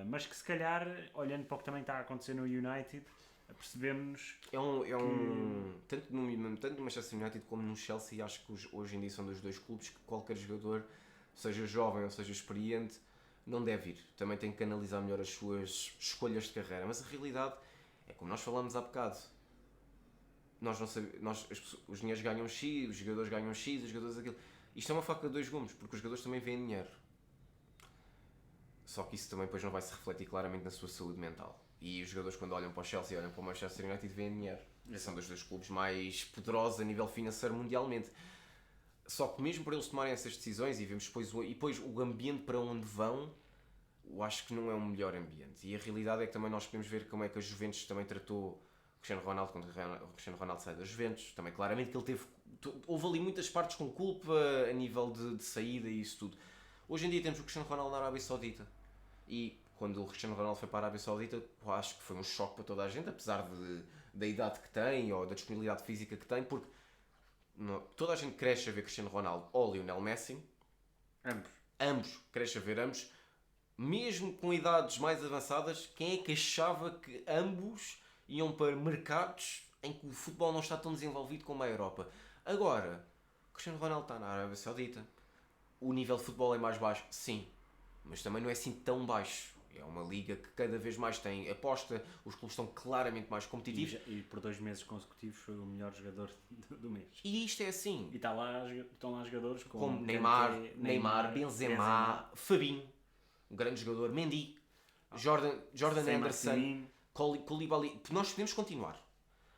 mas que se calhar, olhando para o que também está a acontecer no United, percebemos tanto no Manchester United como no Chelsea, acho que hoje em dia são dos dois clubes que qualquer jogador, seja jovem ou seja experiente, não deve ir. Também tem que analisar melhor as suas escolhas de carreira, mas a realidade é como nós falámos há bocado. Nós não sabemos, os dinheiros ganham X, os jogadores ganham X, os jogadores aquilo. Isto é uma faca de dois gumes, porque os jogadores também veem dinheiro. Só que isso também depois não vai se refletir claramente na sua saúde mental. E os jogadores, quando olham para o Chelsea e olham para o Manchester United, veem dinheiro. São dos dois clubes mais poderosos a nível financeiro mundialmente. Só que mesmo para eles tomarem essas decisões e vemos depois o ambiente para onde vão, eu acho que não é um melhor ambiente. E a realidade é que também nós podemos ver como é que a Juventus também tratou o Cristiano Ronaldo quando o Cristiano Ronaldo sai da Juventus. Também claramente que ele teve... Houve ali muitas partes com culpa a nível de saída e isso tudo. Hoje em dia temos o Cristiano Ronaldo na Arábia Saudita. E quando o Cristiano Ronaldo foi para a Arábia Saudita, eu acho que foi um choque para toda a gente, apesar da idade que tem ou da disponibilidade física que tem, porque toda a gente cresce a ver Cristiano Ronaldo ou Lionel Messi. Ambos. Cresce a ver ambos. Mesmo com idades mais avançadas, quem é que achava que ambos iam para mercados em que o futebol não está tão desenvolvido como a Europa? Agora, o Cristiano Ronaldo está na Arábia Saudita. O nível de futebol é mais baixo? Sim. Mas também não é assim tão baixo. É uma liga que cada vez mais tem aposta, os clubes estão claramente mais competitivos. E por 2 meses consecutivos foi o melhor jogador do mês. E isto é assim. E estão lá jogadores como Neymar, Benzema, Fabinho, um grande jogador, Mendy, Jordan Anderson, Koulibaly. Nós podemos continuar.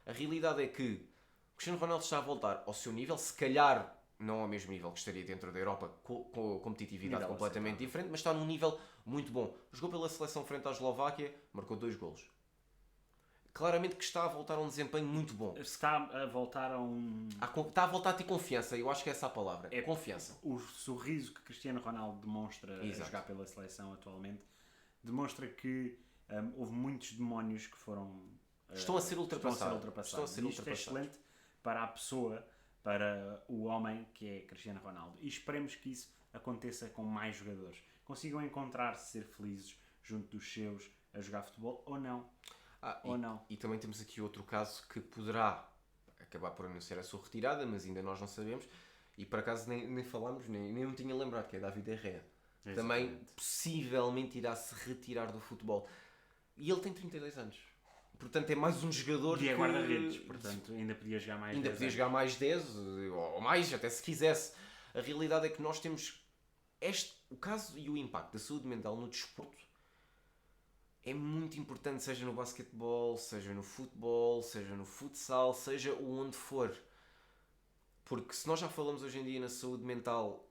A realidade é que o Cristiano Ronaldo está a voltar ao seu nível, se calhar não ao mesmo nível que estaria dentro da Europa, com competitividade completamente diferente, mas está num nível muito bom. Jogou pela seleção frente à Eslováquia, marcou 2 golos. Claramente que está a voltar a um desempenho muito bom. Está a voltar a um... Está a voltar a ter confiança, eu acho que é essa a palavra. É confiança. O sorriso que Cristiano Ronaldo demonstra a jogar pela seleção atualmente demonstra que houve muitos demónios que foram... estão a ser ultrapassados. Isto é excelente para a pessoa, para o homem que é Cristiano Ronaldo. E esperemos que isso aconteça com mais jogadores. Consigam encontrar-se, ser felizes junto dos seus a jogar futebol ou não. E também temos aqui outro caso que poderá acabar por anunciar a sua retirada, mas ainda nós não sabemos. E por acaso nem falámos, nem me tinha lembrado, que é David Herrera. Também possivelmente irá se retirar do futebol. E ele tem 32 anos. Portanto, é mais um jogador que é guarda-redes, portanto, ainda podia jogar mais 10. Ainda podia jogar mais 10, ou mais, até se quisesse. A realidade é que nós temos o caso e o impacto da saúde mental no desporto é muito importante, seja no basquetebol, seja no futebol, seja no futsal, seja onde for. Porque se nós já falamos hoje em dia na saúde mental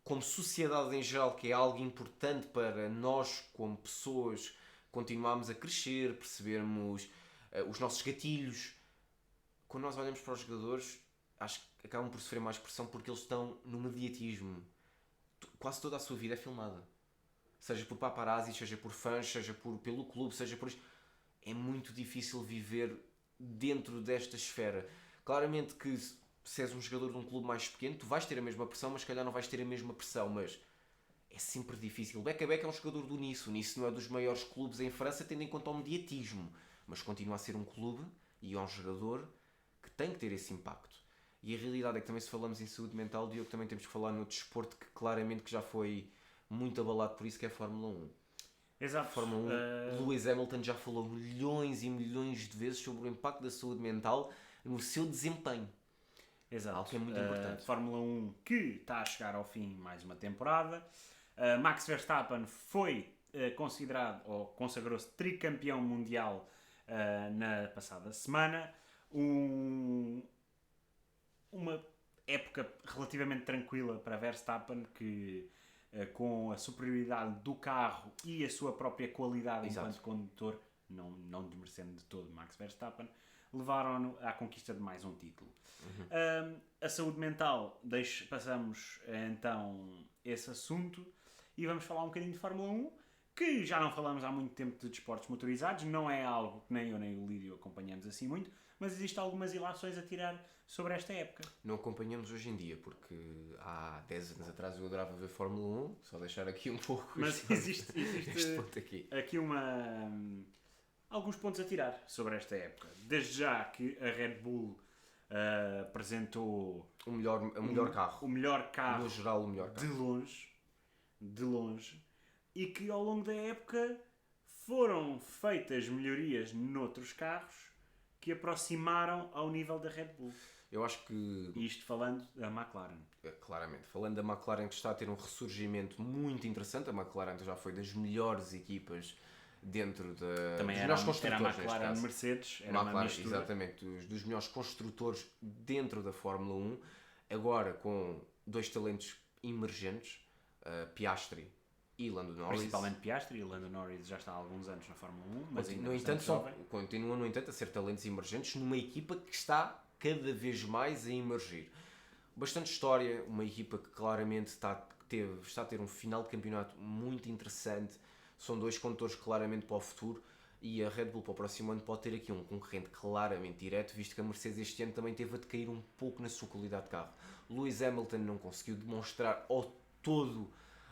como sociedade em geral, que é algo importante para nós como pessoas continuarmos a crescer, percebermos os nossos gatilhos. Quando nós olhamos para os jogadores, acho que acabam por sofrer mais pressão porque eles estão no mediatismo. Quase toda a sua vida é filmada. Seja por paparazzi, seja por fãs, seja pelo clube, seja por isto. É muito difícil viver dentro desta esfera. Claramente que se és um jogador de um clube mais pequeno, tu vais ter a mesma pressão, mas se calhar não vais ter a mesma pressão, mas é sempre difícil. O Beca é um jogador do Nice. O Nice não é dos maiores clubes em França, tendo em conta o mediatismo. Mas continua a ser um clube e é um jogador que tem que ter esse impacto. E a realidade é que também, se falamos em saúde mental, Diogo, também temos que falar no desporto que claramente que já foi muito abalado por isso, que é a Fórmula 1. Exato. Fórmula 1, Lewis Hamilton já falou milhões e milhões de vezes sobre o impacto da saúde mental no seu desempenho. Exato. Algo que é muito importante. Fórmula 1 que está a chegar ao fim mais uma temporada. Max Verstappen foi considerado, ou consagrou-se tricampeão mundial na passada semana. Uma época relativamente tranquila para Verstappen, que com a superioridade do carro e a sua própria qualidade enquanto condutor, não desmerecendo de todo Max Verstappen, levaram-no à conquista de mais um título. A saúde mental, passamos então esse assunto e vamos falar um bocadinho de Fórmula 1, que já não falamos há muito tempo de desportos motorizados, não é algo que nem eu nem o Lídio acompanhamos assim muito, mas existem algumas ilações a tirar sobre esta época. Não acompanhamos hoje em dia, porque há 10 anos atrás eu adorava ver Fórmula 1, só deixar aqui um pouco Mas existe este ponto aqui. aqui alguns pontos a tirar sobre esta época. Desde já que a Red Bull apresentou O melhor carro. o melhor carro No geral, o melhor carro. de longe, e que ao longo da época foram feitas melhorias noutros carros que aproximaram ao nível da Red Bull. Eu acho que, Isto falando da McLaren. claramente, falando da McLaren, que está a ter um ressurgimento muito interessante, a McLaren já foi das melhores equipas dentro Também dos era, melhores era a construtores, neste McLaren caso. Mercedes, era McLaren, uma mistura. exatamente, dos melhores construtores dentro da Fórmula 1, agora com dois talentos emergentes, Piastri e Lando Norris. Principalmente Piastri, e Lando Norris já está há alguns anos na Fórmula 1, mas ainda No entanto, jovem. continuam, no entanto, a ser talentos emergentes numa equipa que está cada vez mais a emergir. Bastante história, uma equipa que claramente está a ter um final de campeonato muito interessante. São dois condutores claramente para o futuro e a Red Bull para o próximo ano pode ter aqui um concorrente claramente direto, visto que a Mercedes este ano também teve a decair um pouco na sua qualidade de carro. Lewis Hamilton não conseguiu demonstrar ao todo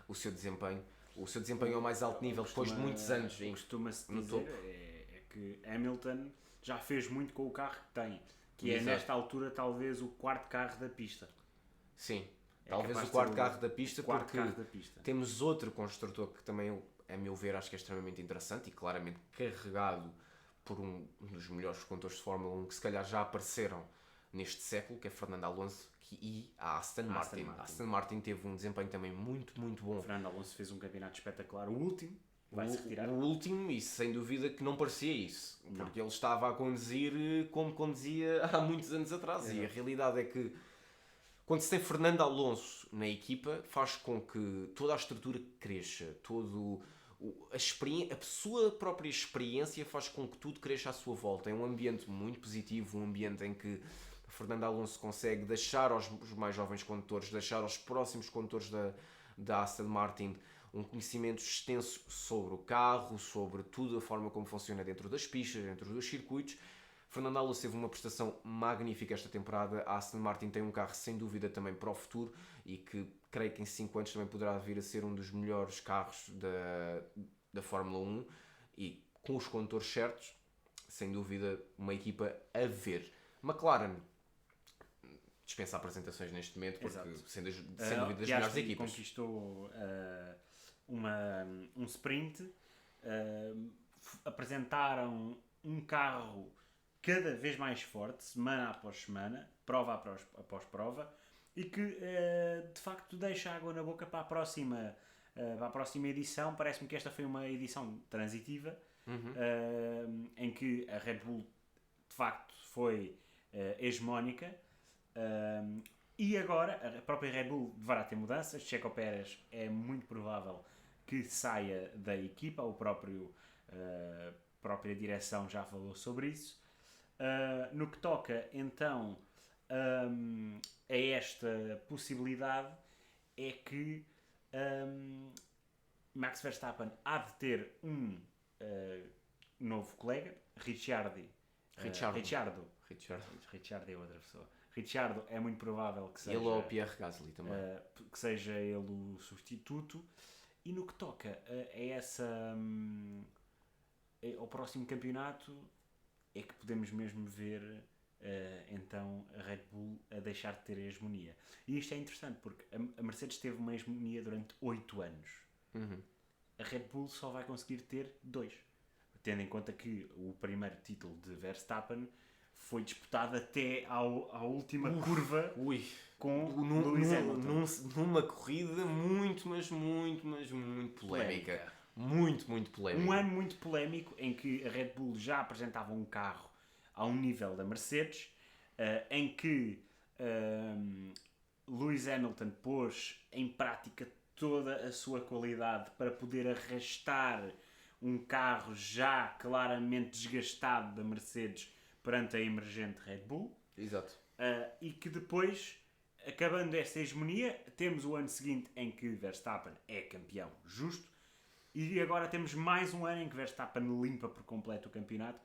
o seu desempenho. O seu desempenho ao mais alto nível depois de muitos anos Costuma-se no dizer topo. é que Hamilton já fez muito com o carro que tem, que é Exato. nesta altura talvez o quarto carro da pista. Sim, É talvez capaz o de quarto ser o carro da pista, quarto porque carro da pista. temos outro construtor que também, a meu ver, acho que é extremamente interessante e claramente carregado por um dos melhores condutores de Fórmula 1 que se calhar já apareceram neste século, que é Fernando Alonso e a Aston Martin. A Aston Martin teve um desempenho também muito, muito bom. Fernando Alonso fez um campeonato espetacular, o último, vai-se retirar. O último, e sem dúvida que não parecia isso, porque ele estava a conduzir como conduzia há muitos anos atrás. E a realidade é que quando se tem Fernando Alonso na equipa, faz com que toda a estrutura cresça, a sua própria experiência faz com que tudo cresça à sua volta. É um ambiente muito positivo, um ambiente em que Fernando Alonso consegue deixar aos mais jovens condutores, deixar aos próximos condutores da Aston Martin um conhecimento extenso sobre o carro, sobre tudo, a forma como funciona dentro das pistas, dentro dos circuitos. Fernando Alonso teve uma prestação magnífica esta temporada. A Aston Martin tem um carro sem dúvida também para o futuro e que creio que em 5 anos também poderá vir a ser um dos melhores carros da Fórmula 1 e com os condutores certos, sem dúvida uma equipa a ver. McLaren dispensa apresentações neste momento porque sem dúvida das melhores equipas. Conquistou um sprint, apresentaram um carro cada vez mais forte, semana após semana, prova após prova, e que de facto deixa água na boca para a próxima edição. Parece-me que esta foi uma edição transitiva, em que a Red Bull de facto foi hegemónica, e agora a própria Red Bull deverá ter mudanças. Checo Pérez é muito provável que saia da equipa, a própria direção já falou sobre isso. No que toca então a esta possibilidade, é que Max Verstappen há de ter um novo colega, Ricciardo é outra pessoa. Ricciardo é muito provável que seja ele ou o Pierre Gasly também. Que seja ele o substituto. E no que toca ao próximo campeonato, é que podemos mesmo ver então a Red Bull a deixar de ter a hegemonia. E isto é interessante porque a Mercedes teve uma hegemonia durante 8 anos. A Red Bull só vai conseguir ter 2, tendo em conta que o primeiro título de Verstappen foi disputado até à última curva com Lewis Hamilton. Numa corrida muito polémica. Muito polémica. Um ano muito polémico em que a Red Bull já apresentava um carro ao nível da Mercedes, em que Lewis Hamilton pôs em prática toda a sua qualidade para poder arrastar um carro já claramente desgastado da Mercedes perante a emergente Red Bull. Exato. E que depois, acabando esta hegemonia, temos o ano seguinte em que Verstappen é campeão justo E agora temos mais um ano em que Verstappen limpa por completo o campeonato,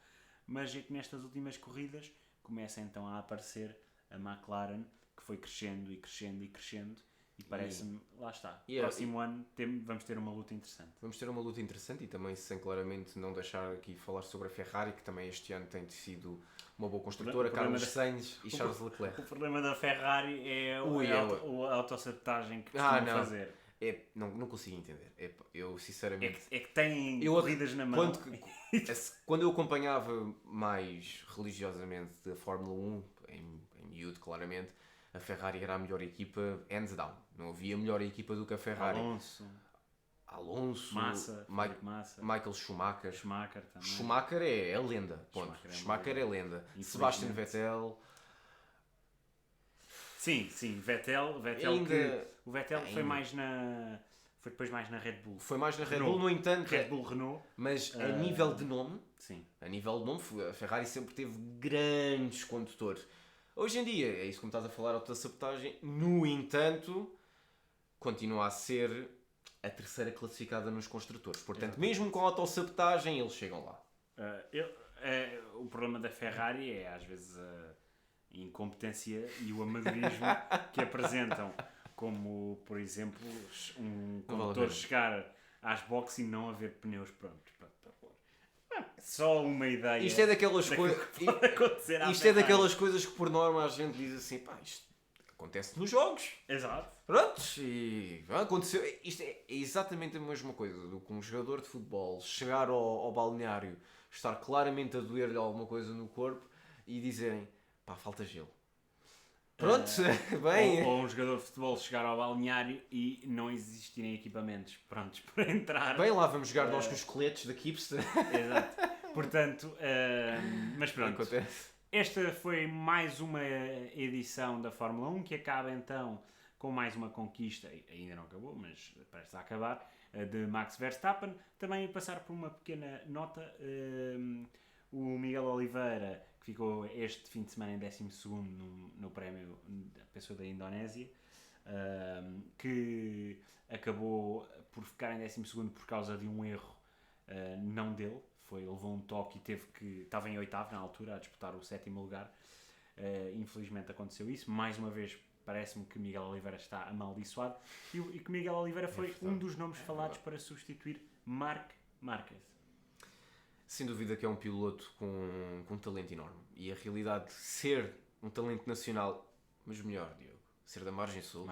mas é que nestas últimas corridas começa então a aparecer a McLaren, que foi crescendo e crescendo e crescendo, e parece-me, lá está, próximo ano vamos ter uma luta interessante. Vamos ter uma luta interessante e também sem claramente não deixar aqui falar sobre a Ferrari, que também este ano tem sido uma boa construtora, Carlos Sainz e Charles Leclerc. O problema da Ferrari é a autossabotagem que costumam fazer. Não consigo entender. Eu sinceramente... É que têm corridas na mão. Quando eu acompanhava mais religiosamente a Fórmula 1, em miúdo claramente, a Ferrari era a melhor equipa, hands down. Não havia melhor equipa do que a Ferrari. Alonso, Massa. Michael Schumacher. Schumacher também. Schumacher é a lenda. Ponto. Schumacher é lenda. Sebastian Vettel. Sim, Vettel ainda, o Vettel foi mais foi depois mais na Red Bull. Foi mais na Red Bull, no entanto. Red Bull Renault. Mas a nível de nome, sim. A nível de nome, a Ferrari sempre teve grandes condutores. Hoje em dia, é isso como estás a falar, autossabotagem. No entanto, continua a ser a terceira classificada nos construtores. Portanto, mesmo com a autossabotagem, eles chegam lá. O problema da Ferrari é, às vezes, a incompetência e o amadorismo que apresentam. Como, por exemplo, um condutor chegar às boxes e não haver pneus prontos para pôr. Só uma ideia. Isto é daquelas coisas. Isto é daquelas coisas que por norma a gente diz assim, pá, isto acontece nos jogos. Exato. Prontos, e aconteceu. Isto é exatamente a mesma coisa do que um jogador de futebol chegar ao balneário, estar claramente a doer-lhe alguma coisa no corpo e dizerem, pá, falta gelo. Pronto, bem. Ou um jogador de futebol chegar ao balneário e não existirem equipamentos prontos para entrar. Bem, lá vamos jogar nós com os coletes da Kipster. Exato. Portanto, mas pronto. Acontece. Esta foi mais uma edição da Fórmula 1 que acaba então com mais uma conquista, ainda não acabou, mas parece a acabar, de Max Verstappen. Também passar por uma pequena nota, o Miguel Oliveira, que ficou este fim de semana em 12º no prémio da Indonésia, que acabou por ficar em 12º por causa de um erro não dele. Levou um toque e estava em 8º na altura a disputar o 7º lugar. Infelizmente aconteceu isso. Mais uma vez parece-me que Miguel Oliveira está amaldiçoado e que Miguel Oliveira foi um dos nomes falados para substituir Marc Márquez. Sem dúvida que é um piloto com um talento enorme. E a realidade de ser um talento nacional, mas melhor, Diogo, ser da Margem Sul.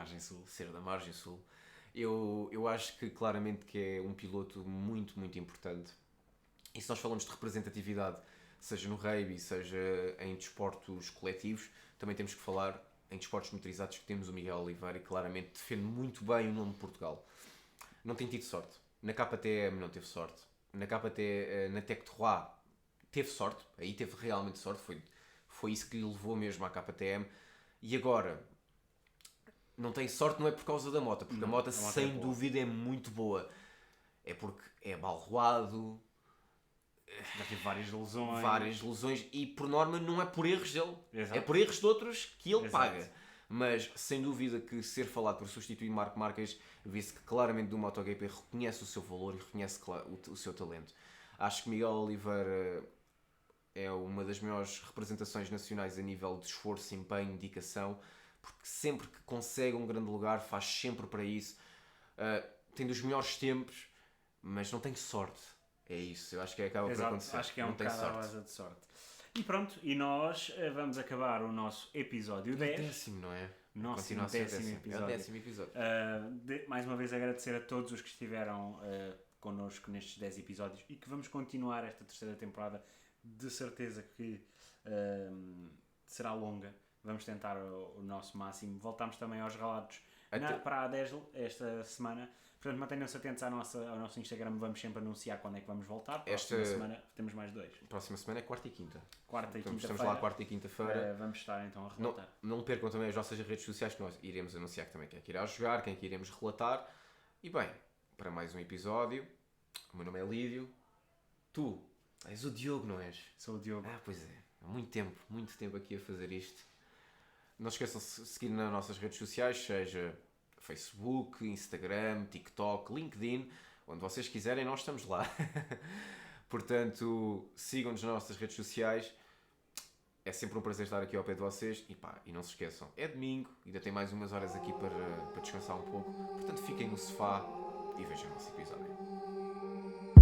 Ser da Margem Sul. Eu acho que claramente que é um piloto muito, muito importante. E se nós falamos de representatividade, seja no rugby, seja em desportos coletivos, também temos que falar em desportos motorizados, que temos o Miguel Oliveira e claramente defende muito bem o nome de Portugal. Não tem tido sorte. Na KTM não teve sorte. Na Tech 3 teve sorte. Aí teve realmente sorte. Foi isso que lhe levou mesmo à KTM. E agora, não tem sorte não é por causa da moto, porque a moto sem dúvida é muito boa. É porque é abalroado. Já teve várias lesões e por norma não é por erros dele. Exato. É por erros de outros que ele paga. Mas sem dúvida que ser falado por substituir Marc Márquez, vê-se que claramente do MotoGP reconhece o seu valor e reconhece o seu talento. Acho que Miguel Oliveira é uma das maiores representações nacionais a nível de esforço, empenho, dedicação, porque sempre que consegue um grande lugar faz sempre para isso. Tem dos melhores tempos, mas não tem sorte. É isso, eu acho que acaba por acontecer. Acho que é um bocado à base de sorte. E pronto, e nós vamos acabar o nosso episódio 10. É o 10º, não é? Nosso 10º episódio. É o 10º episódio. Mais uma vez agradecer a todos os que estiveram connosco nestes 10 episódios e que vamos continuar esta terceira temporada. De certeza que será longa. Vamos tentar o nosso máximo. Voltamos também aos relatos para a DESL esta semana. Portanto, mantenham-se atentos ao nosso Instagram. Vamos sempre anunciar quando é que vamos voltar. Próxima semana temos mais 2. Próxima semana é quarta e quinta. Estamos lá quarta e quinta-feira. Vamos estar então a relatar. Não percam também as nossas redes sociais, que nós iremos anunciar também quem é que irá jogar, quem é que iremos relatar. E bem, para mais um episódio, o meu nome é Lídio. Tu és o Diogo, não és? Sou o Diogo. Pois é. Há muito tempo aqui a fazer isto. Não se esqueçam de seguir nas nossas redes sociais, seja Facebook, Instagram, TikTok, LinkedIn, onde vocês quiserem, nós estamos lá. Portanto, sigam-nos nas nossas redes sociais. É sempre um prazer estar aqui ao pé de vocês. E não se esqueçam, é domingo, ainda tem mais umas horas aqui para descansar um pouco. Portanto, fiquem no sofá e vejam o nosso episódio.